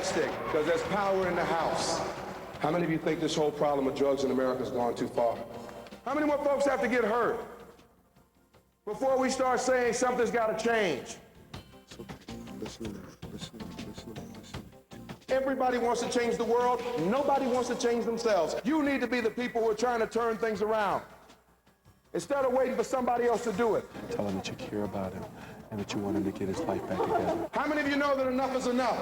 yardstick, because there's power in the house. How many of you think this whole problem of drugs in America has gone too far? How many more folks have to get hurt before we start saying something's got to change? So, listen. Everybody wants to change the world. Nobody wants to change themselves. You need to be the people who are trying to turn things around instead of waiting for somebody else to do it. Tell him that you care about him and that you want him to get his life back together. How many of you know that enough is enough?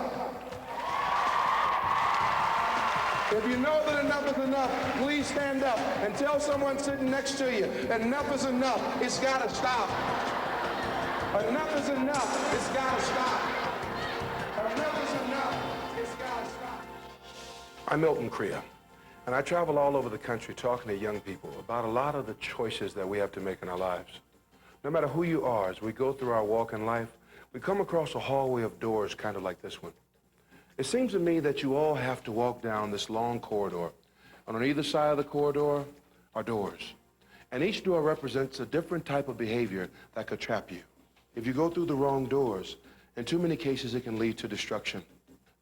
If you know that enough is enough, please stand up and tell someone sitting next to you, enough is enough. It's got to stop. Enough is enough. It's got to stop. Enough is enough. It's got to stop. I'm Milton Creagh, and I travel all over the country talking to young people about a lot of the choices that we have to make in our lives. No matter who you are, as we go through our walk in life, we come across a hallway of doors kind of like this one. It seems to me that you all have to walk down this long corridor. And on either side of the corridor are doors. And each door represents a different type of behavior that could trap you. If you go through the wrong doors, in too many cases it can lead to destruction.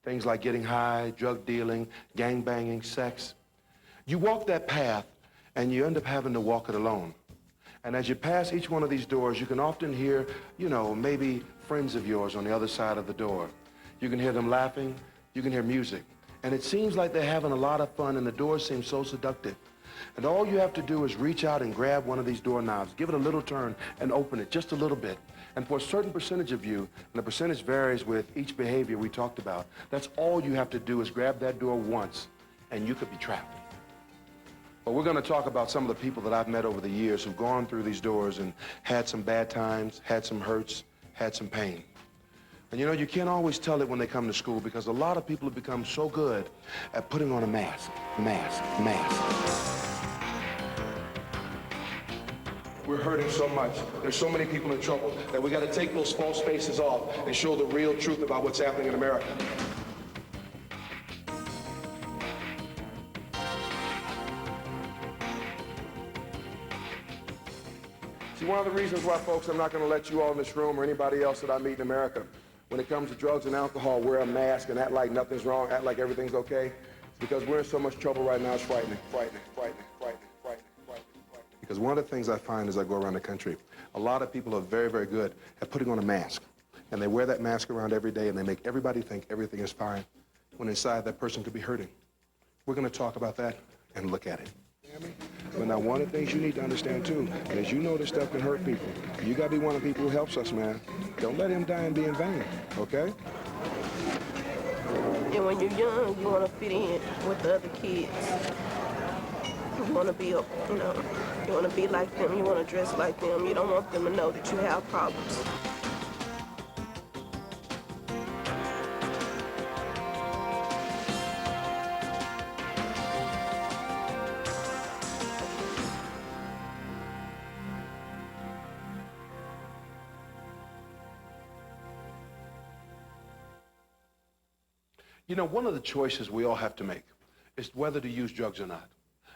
Things like getting high, drug dealing, gang banging, sex. You walk that path and you end up having to walk it alone. And as you pass each one of these doors, you can often hear, maybe friends of yours on the other side of the door. You can hear them laughing, you can hear music. And it seems like they're having a lot of fun and the doors seem so seductive. And all you have to do is reach out and grab one of these doorknobs, give it a little turn and open it just a little bit. And for a certain percentage of you, and the percentage varies with each behavior we talked about, that's all you have to do is grab that door once and you could be trapped. But we're going to talk about some of the people that I've met over the years who've gone through these doors and had some bad times, had some hurts, had some pain. And you can't always tell it when they come to school because a lot of people have become so good at putting on a mask. We're hurting so much. There's so many people in trouble that we got to take those false faces off and show the real truth about what's happening in America. See, one of the reasons why, folks, I'm not going to let you all in this room or anybody else that I meet in America, when it comes to drugs and alcohol, wear a mask and act like nothing's wrong, act like everything's okay, it's because we're in so much trouble right now, it's frightening. Because one of the things I find as I go around the country, a lot of people are very, very good at putting on a mask. And they wear that mask around every day and they make everybody think everything is fine, when inside that person could be hurting. We're going to talk about that and look at it. But now, one of the things you need to understand, too, is this stuff can hurt people. You got to be one of the people who helps us, man. Don't let him die and be in vain, okay? And when you're young, you want to fit in with the other kids. You want to be, you want to be like them. You want to dress like them. You don't want them to know that you have problems. One of the choices we all have to make is whether to use drugs or not.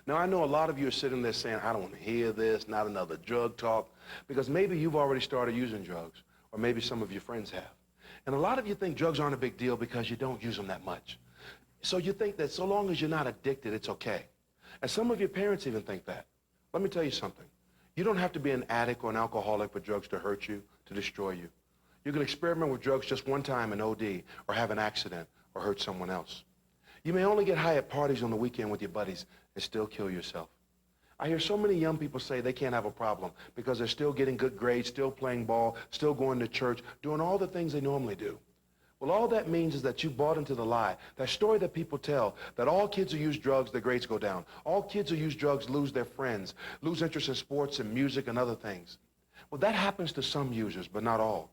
Now, I know a lot of you are sitting there saying, I don't want to hear this, not another drug talk, because maybe you've already started using drugs, or maybe some of your friends have. And a lot of you think drugs aren't a big deal because you don't use them that much. So you think that so long as you're not addicted, it's okay. And some of your parents even think that. Let me tell you something. You don't have to be an addict or an alcoholic for drugs to hurt you, to destroy you. You can experiment with drugs just one time and OD, or have an accident, or hurt someone else. You may only get high at parties on the weekend with your buddies and still kill yourself. I hear so many young people say they can't have a problem because they're still getting good grades, still playing ball, still going to church, doing all the things they normally do. Well, all that means is that you bought into the lie, that story that people tell, that all kids who use drugs, their grades go down. All kids who use drugs lose their friends, lose interest in sports and music and other things. Well, that happens to some users, but not all.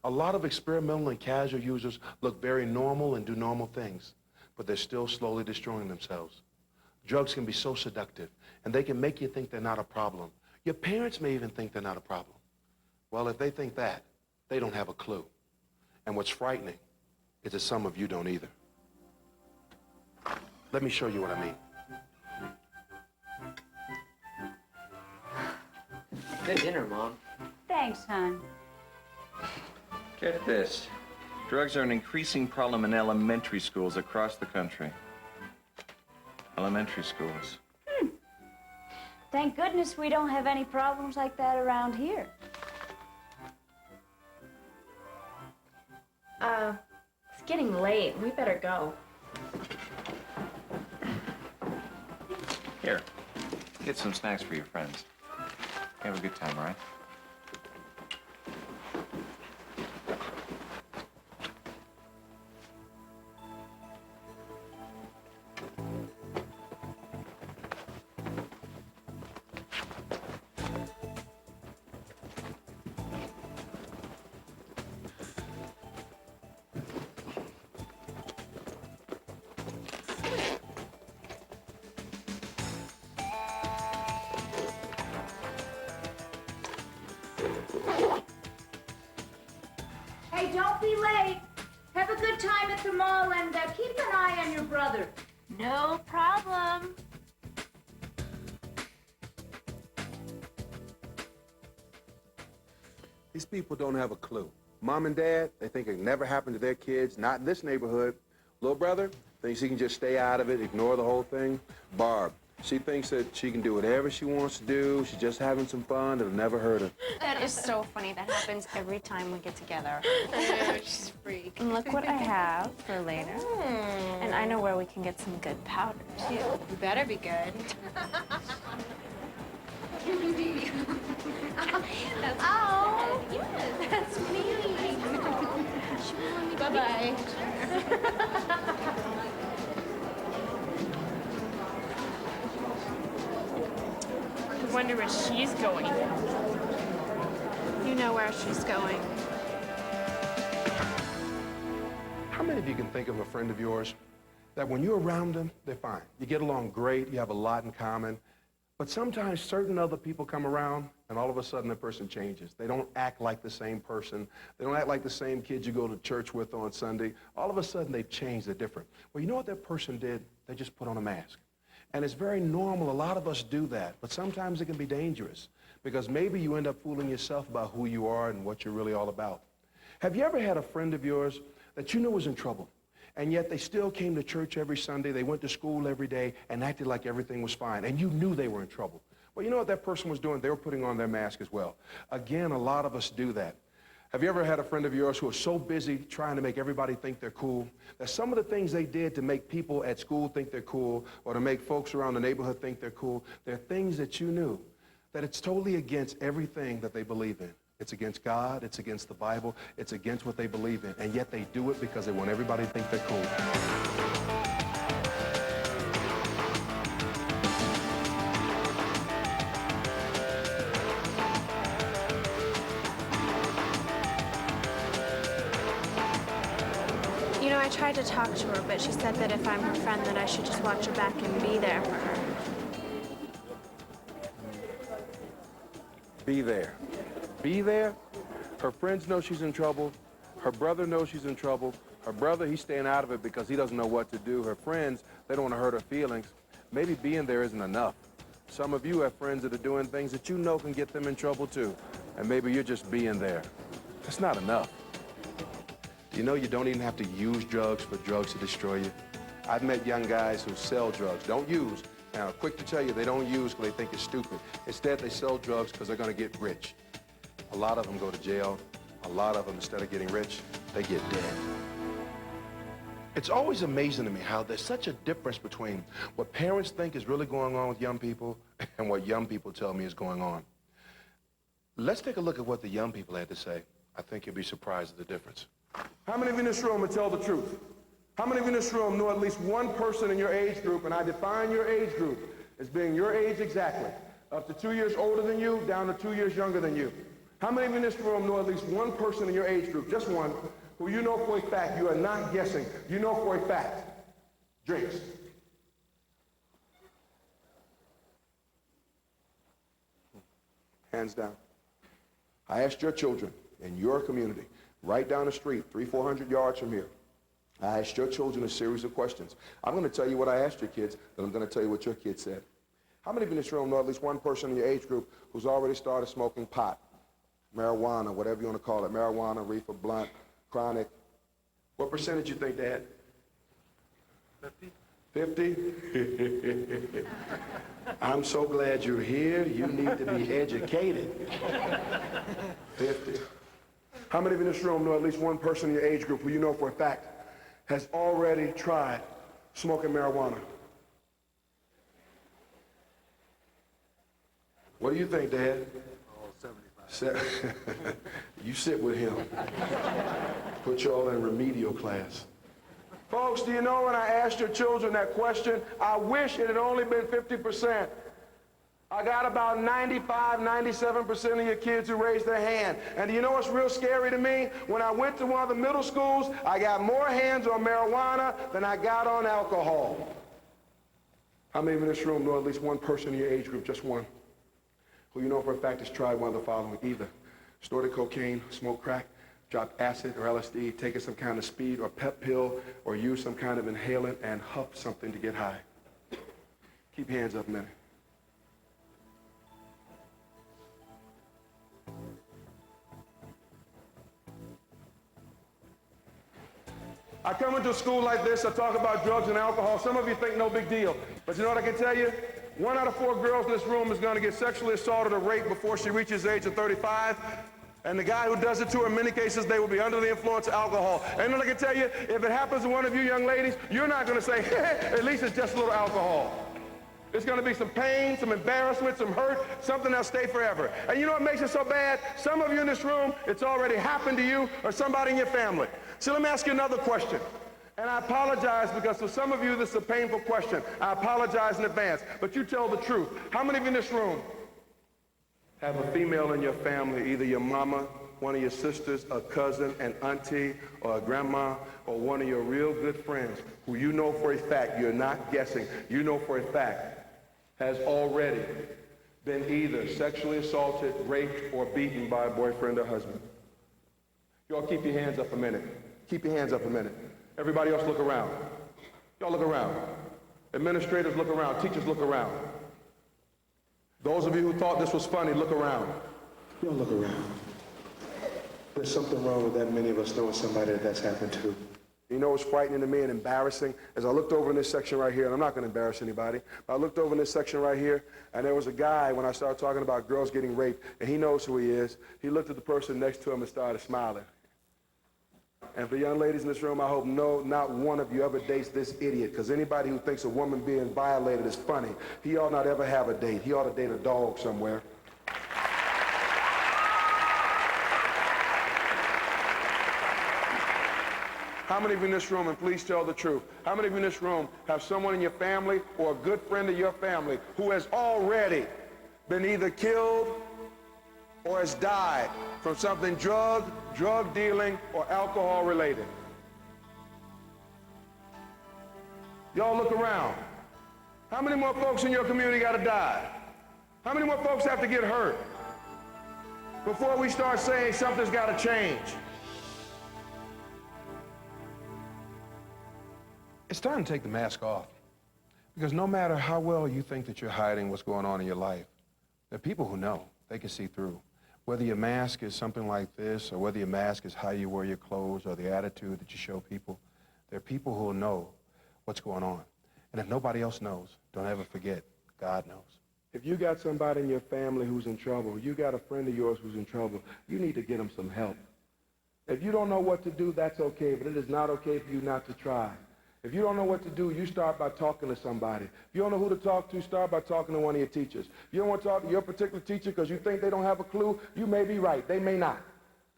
A lot of experimental and casual users look very normal and do normal things, but they're still slowly destroying themselves. Drugs can be so seductive, and they can make you think they're not a problem. Your parents may even think they're not a problem. Well, if they think that, they don't have a clue. And what's frightening is that some of you don't either. Let me show you what I mean. Good dinner, Mom. Thanks, hon. Get this. Drugs are an increasing problem in elementary schools across the country. Elementary schools. Thank goodness we don't have any problems like that around here. It's getting late. We better go. Here, get some snacks for your friends. Have a good time, all right? Hey, don't be late. Have a good time at the mall and keep an eye on your brother. No problem. These people don't have a clue. Mom and dad, they think it never happened to their kids, not in this neighborhood. Little brother thinks he can just stay out of it, ignore the whole thing. Barb, she thinks that she can do whatever she wants to do. She's just having some fun. It'll never hurt her. That is so funny. That happens every time we get together. She's a freak. And look what I have for later. And I know where we can get some good powder, too. You better be good. Oh, yes, that's me. Bye-bye. I wonder where she's going. You know where she's going. How many of you can think of a friend of yours that when you're around them, they're fine? You get along great, you have a lot in common, but sometimes certain other people come around and all of a sudden the person changes. They don't act like the same person. They don't act like the same kids you go to church with on Sunday. All of a sudden they've changed, they're different. Well, you know what that person did? They just put on a mask. And it's very normal, a lot of us do that, but sometimes it can be dangerous because maybe you end up fooling yourself about who you are and what you're really all about. Have you ever had a friend of yours that you knew was in trouble, and yet they still came to church every Sunday, they went to school every day, and acted like everything was fine, and you knew they were in trouble? Well, you know what that person was doing? They were putting on their mask as well. Again, a lot of us do that. Have you ever had a friend of yours who was so busy trying to make everybody think they're cool that some of the things they did to make people at school think they're cool or to make folks around the neighborhood think they're cool, they're things that you knew that it's totally against everything that they believe in. It's against God, it's against the Bible, it's against what they believe in, and yet they do it because they want everybody to think they're cool. You know, I tried to talk to her, but she said that if I'm her friend, that I should just watch her back and be there for her. Be there. Be there? Her friends know she's in trouble. Her brother knows she's in trouble. Her brother, he's staying out of it because he doesn't know what to do. Her friends, they don't want to hurt her feelings. Maybe being there isn't enough. Some of you have friends that are doing things that you know can get them in trouble too. And maybe you're just being there. That's not enough. You know you don't even have to use drugs for drugs to destroy you. I've met young guys who sell drugs, don't use. Now, I'm quick to tell you they don't use because they think it's stupid. Instead, they sell drugs because they're going to get rich. A lot of them go to jail. A lot of them, instead of getting rich, they get dead. It's always amazing to me how there's such a difference between what parents think is really going on with young people and what young people tell me is going on. Let's take a look at what the young people had to say. I think you'll be surprised at the difference. How many of you in this room would tell the truth? How many of you in this room know at least one person in your age group, and I define your age group as being your age exactly, up to 2 years older than you, down to 2 years younger than you? How many of you in this room know at least one person in your age group, just one, who you know for a fact, you are not guessing, you know for a fact, drinks? Hands down. I asked your children in your community, right down the street, 300-400 yards from here, I asked your children a series of questions. I'm going to tell you what I asked your kids, then I'm going to tell you what your kids said. How many of you in this room know at least one person in your age group who's already started smoking pot, marijuana, whatever you want to call it, marijuana, reefer, blunt, chronic, What percentage you think, Dad? 50? I'm so glad you're here. You need to be educated. 50. How many of you in this room know at least one person in your age group who you know for a fact has already tried smoking marijuana? What do you think, Dad? Oh, 75. You sit with him. Put y'all in remedial class. Folks, do you know when I asked your children that question, I wish it had only been 50%. I got about 95, 97% of your kids who raised their hand. And do you know what's real scary to me? When I went to one of the middle schools, I got more hands on marijuana than I got on alcohol. How many of you in this room know at least one person in your age group, just one, who you know for a fact has tried one of the following? Either snorted cocaine, smoked crack, dropped acid or LSD, taken some kind of speed or pep pill, or used some kind of inhalant and huffed something to get high. Keep your hands up a minute. I come into a school like this, I talk about drugs and alcohol. Some of you think no big deal. But you know what I can tell you? 1 out of 4 girls in this room is going to get sexually assaulted or raped before she reaches the age of 35. And the guy who does it to her, in many cases, they will be under the influence of alcohol. And I can tell you, if it happens to one of you young ladies, you're not going to say, at least it's just a little alcohol. It's going to be some pain, some embarrassment, some hurt, something that'll stay forever. And you know what makes it so bad? Some of you in this room, it's already happened to you or somebody in your family. So let me ask you another question. And I apologize because for some of you, this is a painful question. I apologize in advance. But you tell the truth. How many of you in this room have a female in your family, either your mama, one of your sisters, a cousin, an auntie, or a grandma, or one of your real good friends who you know for a fact, you're not guessing, you know for a fact, has already been either sexually assaulted, raped, or beaten by a boyfriend or husband? Y'all keep your hands up a minute. Keep your hands up a minute. Everybody else look around. Y'all look around. Administrators look around. Teachers look around. Those of you who thought this was funny, look around. Y'all look around. There's something wrong with that many of us knowing somebody that's happened to. You know what's frightening to me and embarrassing? As I looked over in this section right here, and I'm not going to embarrass anybody, but I looked over in this section right here, and there was a guy, when I started talking about girls getting raped, and he knows who he is, he looked at the person next to him and started smiling. And for young ladies in this room, I hope not one of you ever dates this idiot, because anybody who thinks a woman being violated is funny, he ought not ever have a date. He ought to date a dog somewhere. How many of you in this room, and please tell the truth, how many of you in this room have someone in your family or a good friend of your family who has already been either killed or has died from something drug dealing, or alcohol related? Y'all look around. How many more folks in your community got to die? How many more folks have to get hurt before we start saying something's got to change? It's time to take the mask off, because no matter how well you think that you're hiding what's going on in your life, there are people who know. They can see through. Whether your mask is something like this, or whether your mask is how you wear your clothes, or the attitude that you show people, there are people who will know what's going on. And if nobody else knows, don't ever forget, God knows. If you got somebody in your family who's in trouble, you got a friend of yours who's in trouble, you need to get them some help. If you don't know what to do, that's okay, but it is not okay for you not to try. If you don't know what to do, you start by talking to somebody. If you don't know who to talk to, start by talking to one of your teachers. If you don't want to talk to your particular teacher because you think they don't have a clue, you may be right. They may not.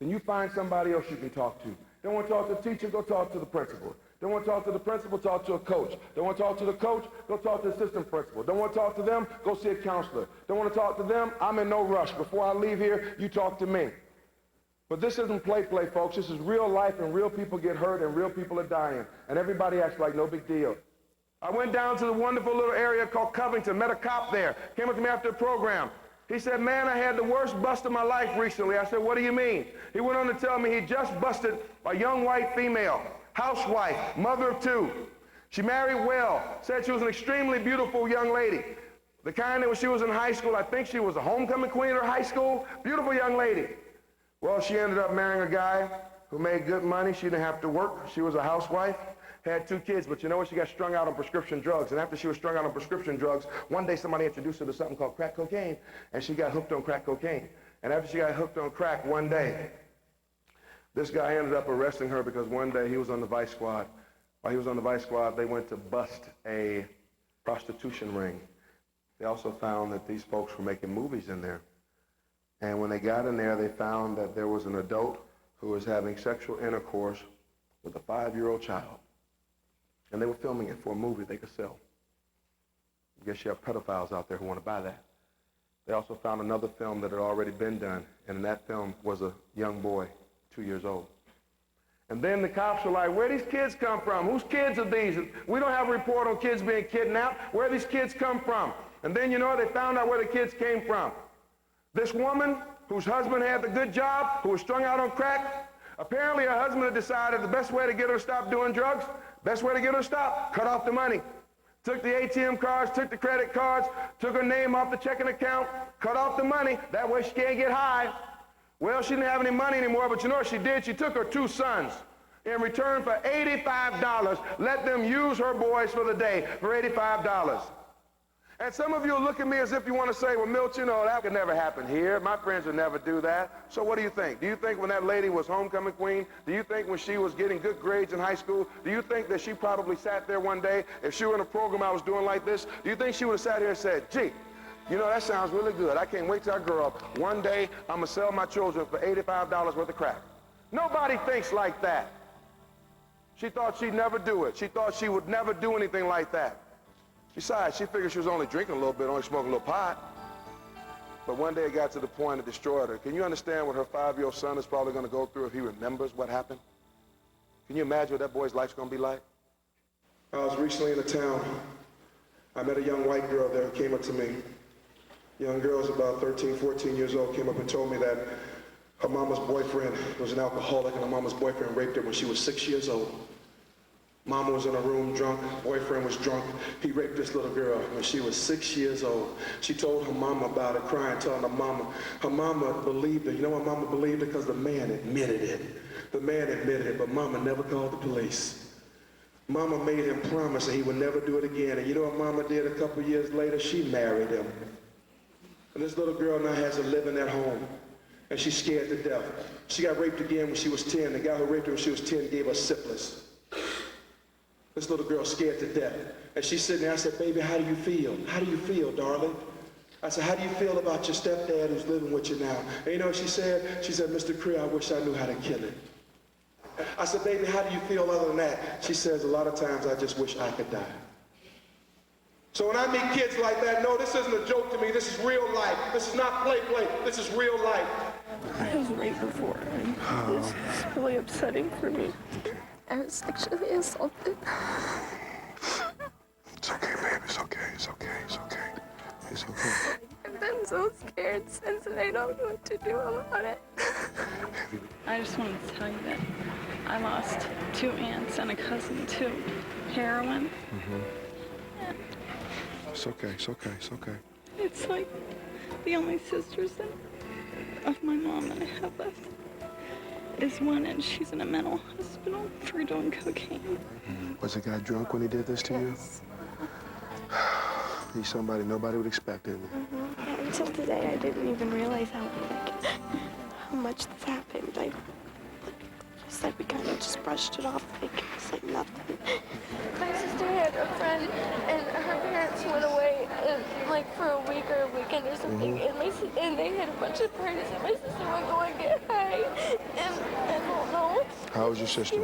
Then you find somebody else you can talk to. Don't want to talk to the teacher, go talk to the principal. Don't want to talk to the principal, talk to a coach. Don't want to talk to the coach, go talk to the assistant principal. Don't want to talk to them, go see a counselor. Don't want to talk to them, I'm in no rush. Before I leave here, you talk to me. But this isn't play, folks. This is real life, and real people get hurt, and real people are dying. And everybody acts like no big deal. I went down to the wonderful little area called Covington, met a cop there, came up to me after the program. He said, man, I had the worst bust of my life recently. I said, what do you mean? He went on to tell me he just busted a young white female, housewife, mother of 2. She married well, said she was an extremely beautiful young lady. The kind that when she was in high school, I think she was a homecoming queen at her high school, beautiful young lady. Well, she ended up marrying a guy who made good money. She didn't have to work. She was a housewife, had 2 kids, but you know what? She got strung out on prescription drugs. And after she was strung out on prescription drugs, one day somebody introduced her to something called crack cocaine, and she got hooked on crack cocaine. And after she got hooked on crack one day, this guy ended up arresting her because one day he was on the vice squad. While he was on the vice squad, they went to bust a prostitution ring. They also found that these folks were making movies in there. And when they got in there, they found that there was an adult who was having sexual intercourse with a 5-year-old child. And they were filming it for a movie they could sell. I guess you have pedophiles out there who want to buy that. They also found another film that had already been done, and in that film was a young boy, 2 years old. And then the cops were like, where these kids come from? Whose kids are these? We don't have a report on kids being kidnapped. Where these kids come from? And then, you know, they found out where the kids came from. This woman, whose husband had the good job, who was strung out on crack, apparently her husband had decided the best way to get her to stop doing drugs, best way to get her to stop, cut off the money. Took the ATM cards, took the credit cards, took her name off the checking account, cut off the money. That way she can't get high. Well, she didn't have any money anymore, but you know what she did? She took her 2 sons. In return for $85, let them use her boys for the day for $85. And some of you look at me as if you want to say, well, Milt, you know, that could never happen here. My friends would never do that. So what do you think? Do you think when that lady was homecoming queen, do you think when she was getting good grades in high school, do you think that she probably sat there one day, if she were in a program I was doing like this, do you think she would have sat here and said, gee, you know, that sounds really good. I can't wait till I grow up. One day, I'm going to sell my children for $85 worth of crack. Nobody thinks like that. She thought she'd never do it. She thought she would never do anything like that. Besides, she figured she was only drinking a little bit, only smoking a little pot. But one day it got to the point it destroyed her. Can you understand what her 5-year-old son is probably going to go through if he remembers what happened? Can you imagine what that boy's life's going to be like? I was recently in a town. I met a young white girl there who came up to me. Young girl's about 13, 14 years old, came up and told me that her mama's boyfriend was an alcoholic and her mama's boyfriend raped her when she was 6 years old. Mama was in a room drunk, boyfriend was drunk. He raped this little girl when she was 6 years old. She told her mama about it, crying, telling her mama. Her mama believed it. You know why mama believed it? Because the man admitted it. The man admitted it, but mama never called the police. Mama made him promise that he would never do it again. And you know what mama did a couple years later? She married him. And this little girl now has a living at home. And she's scared to death. She got raped again when she was 10. The guy who raped her when she was 10 gave her syphilis. This little girl scared to death. And she's sitting there, I said, baby, how do you feel? How do you feel, darling? I said, how do you feel about your stepdad who's living with you now? And you know what she said? She said, Mr. Creagh, I wish I knew how to kill him. I said, baby, how do you feel other than that? She says, a lot of times I just wish I could die. So when I meet kids like that, no, this isn't a joke to me. This is real life. This is not play. This is real life. I was raped before, and this is really upsetting for me. I was sexually assaulted. It's okay, baby. It's okay. It's okay. It's okay. It's okay. I've been so scared since, and I don't know what to do about it. I just wanted to tell you that I lost 2 aunts and a cousin to heroin. And It's okay. It's okay. It's okay. it's like the only sisters of my mom that I have left is one, and she's in a mental hospital for doing cocaine. Was the guy drunk when he did this to you? He's somebody nobody would expect, isn't he? Until today, I didn't even realize how much this happened. I just like we kind of just brushed it off like it was like nothing. My sister had a friend, and her parents went away like for a week or a weekend or something, and they had a bunch of parties, and my sister would go and get high, and I don't know. How was your sister?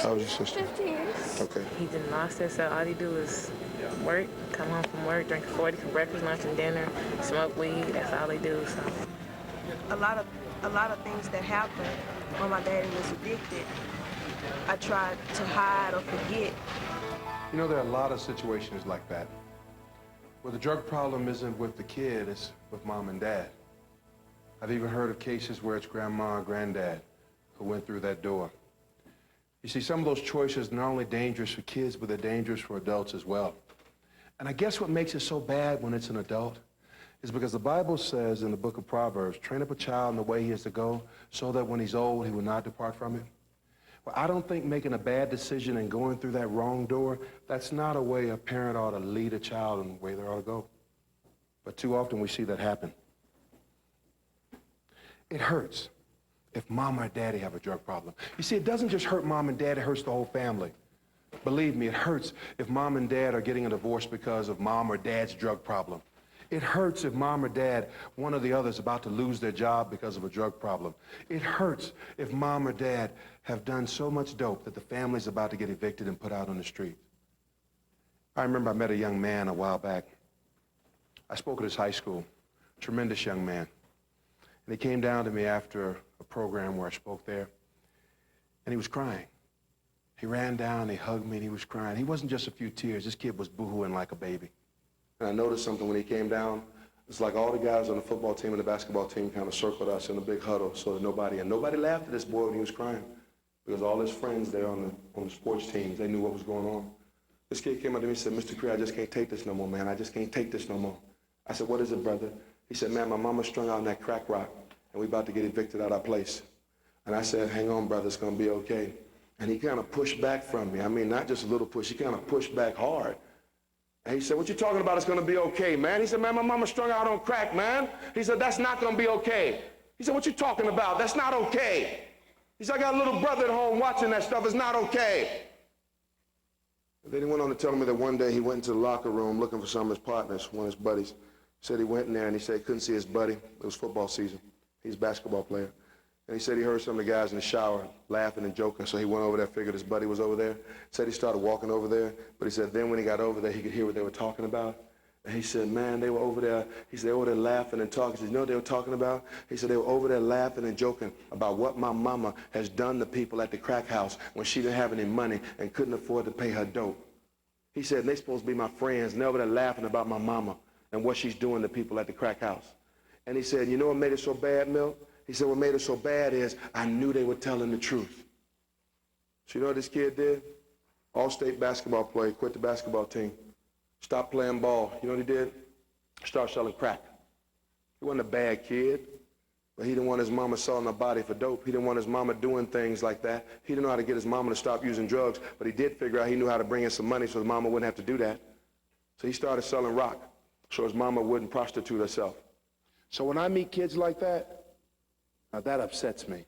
How was your sister? 15. Okay. He didn't lost it, so all he do is work, come home from work, drink 40 for breakfast, lunch, and dinner, smoke weed. That's all they do. So A lot of things that happened when my daddy was addicted, I tried to hide or forget. You know, there are a lot of situations like that where the drug problem isn't with the kid, it's with mom and dad. I've even heard of cases where it's grandma and granddad who went through that door. You see, some of those choices are not only dangerous for kids, but they're dangerous for adults as well. And I guess what makes it so bad when it's an adult is because the Bible says in the book of Proverbs, train up a child in the way he is to go, so that when he's old, he will not depart from it. Well, I don't think making a bad decision and going through that wrong door, that's not a way a parent ought to lead a child in the way they ought to go. But too often we see that happen. It hurts if mom or daddy have a drug problem. You see, it doesn't just hurt mom and dad, it hurts the whole family. Believe me, it hurts if mom and dad are getting a divorce because of mom or dad's drug problem. It hurts if mom or dad, one or the other, is about to lose their job because of a drug problem. It hurts if mom or dad have done so much dope that the family's about to get evicted and put out on the street. I remember I met a young man a while back. I spoke at his high school, tremendous young man. And he came down to me after a program where I spoke there, and he was crying. He ran down, he hugged me, and he was crying. He wasn't just a few tears. This kid was boo-hooing like a baby. And I noticed something when he came down. It's like all the guys on the football team and the basketball team kind of circled us in a big huddle so that nobody laughed at this boy when he was crying, because all his friends there on the sports teams, they knew what was going on. This kid came up to me and said, "Mr. Creagh, I just can't take this no more, man. I just can't take this no more." I said, "What is it, brother?" He said, "Man, my mama strung out in that crack rock, and we about to get evicted out of our place." And I said, "Hang on, brother, it's gonna be okay." And he kind of pushed back from me. I mean, not just a little push, he kind of pushed back hard. And he said, "What you talking about? It's gonna be okay, man." He said, "Man, my mama strung out on crack, man." He said, "That's not gonna be okay." He said, "What you talking about? That's not okay." He said, "I got a little brother at home watching that stuff. It's not okay." And then he went on to tell me that one day he went into the locker room looking for some of his partners, one of his buddies. He said he went in there and he said he couldn't see his buddy. It was football season. He's a basketball player. And he said he heard some of the guys in the shower laughing and joking, so he went over there, figured his buddy was over there. Said he started walking over there, but he said then when he got over there, he could hear what they were talking about. And he said, "Man, they were over there." He said, "They were over there laughing and talking." He said, "You know what they were talking about?" He said, "They were over there laughing and joking about what my mama has done to people at the crack house when she didn't have any money and couldn't afford to pay her dope." He said, "They're supposed to be my friends, and they're over there laughing about my mama and what she's doing to people at the crack house." And he said, "You know what made it so bad, Milt?" He said, "What made it so bad is I knew they were telling the truth." So you know what this kid did? All-state basketball player, quit the basketball team, stopped playing ball. You know what he did? Started selling crack. He wasn't a bad kid, but he didn't want his mama selling her body for dope. He didn't want his mama doing things like that. He didn't know how to get his mama to stop using drugs, but he did figure out he knew how to bring in some money so his mama wouldn't have to do that. So he started selling rock so his mama wouldn't prostitute herself. So when I meet kids like that, now that upsets me.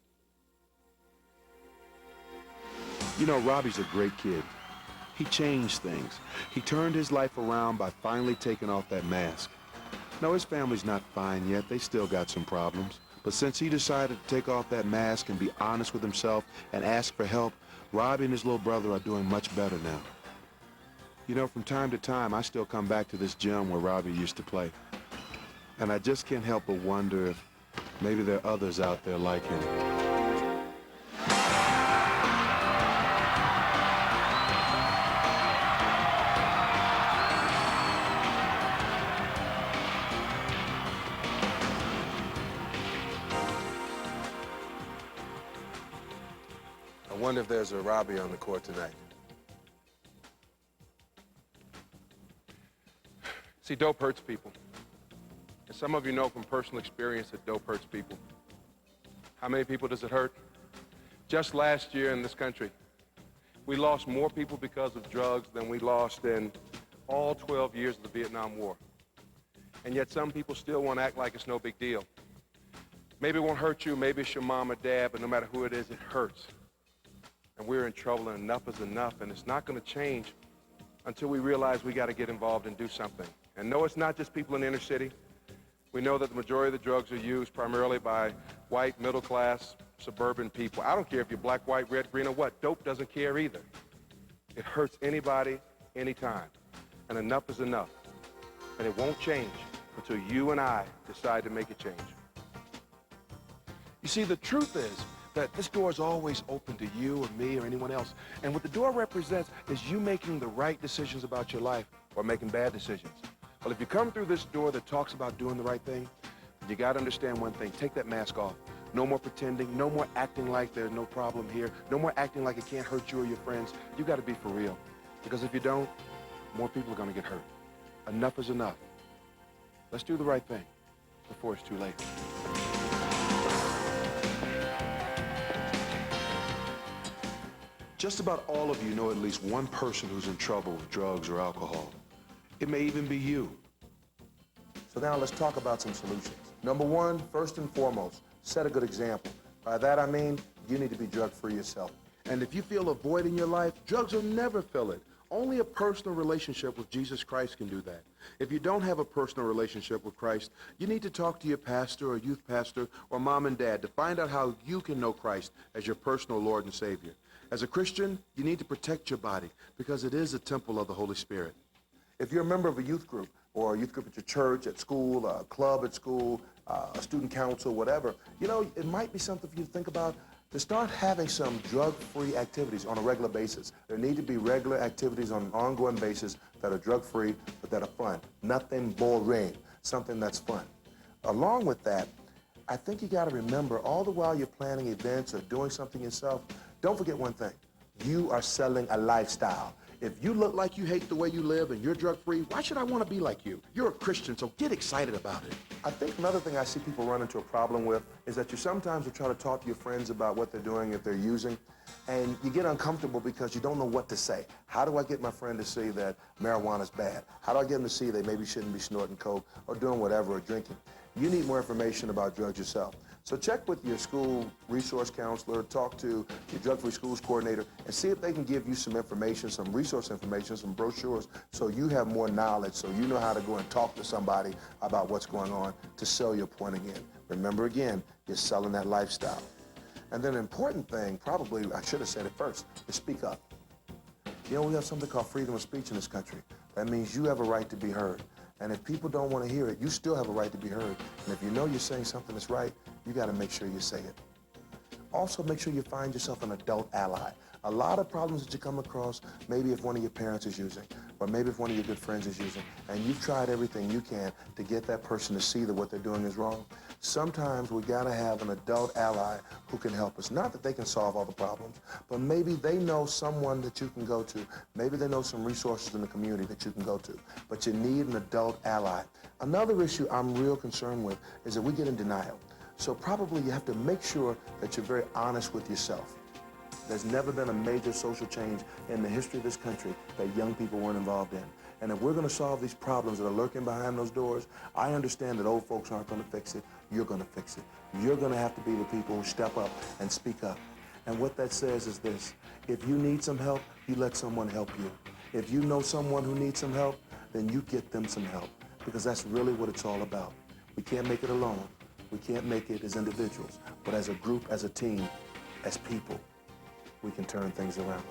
You know, Robbie's a great kid. He changed things. He turned his life around by finally taking off that mask. No, his family's not fine yet. They still got some problems. But since he decided to take off that mask and be honest with himself and ask for help, Robbie and his little brother are doing much better now. You know, from time to time, I still come back to this gym where Robbie used to play. And I just can't help but wonder if maybe there are others out there like him. I wonder if there's a Robbie on the court tonight. See, dope hurts people. And some of you know from personal experience that dope hurts people. How many people does it hurt? Just last year in this country, we lost more people because of drugs than we lost in all 12 years of the Vietnam War. And yet some people still want to act like it's no big deal. Maybe it won't hurt you, maybe it's your mom or dad, but no matter who it is, it hurts. And we're in trouble, and enough is enough, and it's not going to change until we realize we got to get involved and do something. And no, it's not just people in the inner city. We know that the majority of the drugs are used primarily by white, middle-class, suburban people. I don't care if you're black, white, red, green, or what. Dope doesn't care either. It hurts anybody, anytime. And enough is enough. And it won't change until you and I decide to make it change. You see, the truth is that this door is always open to you or me or anyone else. And what the door represents is you making the right decisions about your life or making bad decisions. Well, if you come through this door that talks about doing the right thing, you got to understand one thing. Take that mask off. No more pretending. No more acting like there's no problem here. No more acting like it can't hurt you or your friends. You got to be for real. Because if you don't, more people are going to get hurt. Enough is enough. Let's do the right thing before it's too late. Just about all of you know at least one person who's in trouble with drugs or alcohol. It may even be you. So now let's talk about some solutions. Number one, first and foremost, set a good example. By that I mean, you need to be drug-free yourself. And if you feel a void in your life, drugs will never fill it. Only a personal relationship with Jesus Christ can do that. If you don't have a personal relationship with Christ, you need to talk to your pastor or youth pastor or mom and dad to find out how you can know Christ as your personal Lord and Savior. As a Christian, you need to protect your body because it is a temple of the Holy Spirit. If you're a member of a youth group or a youth group at your church, at school, a club at school, a student council, whatever, you know, it might be something for you to think about to start having some drug-free activities on a regular basis. There need to be regular activities on an ongoing basis that are drug-free, but that are fun. Nothing boring, something that's fun. Along with that, I think you gotta remember, all the while you're planning events or doing something yourself, don't forget one thing. You are selling a lifestyle. If you look like you hate the way you live and you're drug-free, why should I want to be like you? You're a Christian, so get excited about it. I think another thing I see people run into a problem with is that you sometimes will try to talk to your friends about what they're doing if they're using, and you get uncomfortable because you don't know what to say. How do I get my friend to see that marijuana's bad? How do I get them to see they maybe shouldn't be snorting coke or doing whatever or drinking? You need more information about drugs yourself. So check with your school resource counselor, talk to your drug-free schools coordinator, and see if they can give you some information, some resource information, some brochures, so you have more knowledge, so you know how to go and talk to somebody about what's going on to sell your point again. Remember again, you're selling that lifestyle. And then an important thing, probably I should have said it first, is speak up. You know, we have something called freedom of speech in this country. That means you have a right to be heard. And if people don't want to hear it, you still have a right to be heard. And if you know you're saying something that's right, you got to make sure you say it. Also, make sure you find yourself an adult ally. A lot of problems that you come across, maybe if one of your parents is using, or maybe if one of your good friends is using, and you've tried everything you can to get that person to see that what they're doing is wrong, sometimes we got to have an adult ally who can help us. Not that they can solve all the problems, but maybe they know someone that you can go to. Maybe they know some resources in the community that you can go to, but you need an adult ally. Another issue I'm real concerned with is that we get in denial. So probably you have to make sure that you're very honest with yourself. There's never been a major social change in the history of this country that young people weren't involved in. And if we're going to solve these problems that are lurking behind those doors, I understand that old folks aren't going to fix it. You're going to fix it. You're going to have to be the people who step up and speak up. And what that says is this: if you need some help, you let someone help you. If you know someone who needs some help, then you get them some help, because that's really what it's all about. We can't make it alone. We can't make it as individuals, but as a group, as a team, as people, we can turn things around.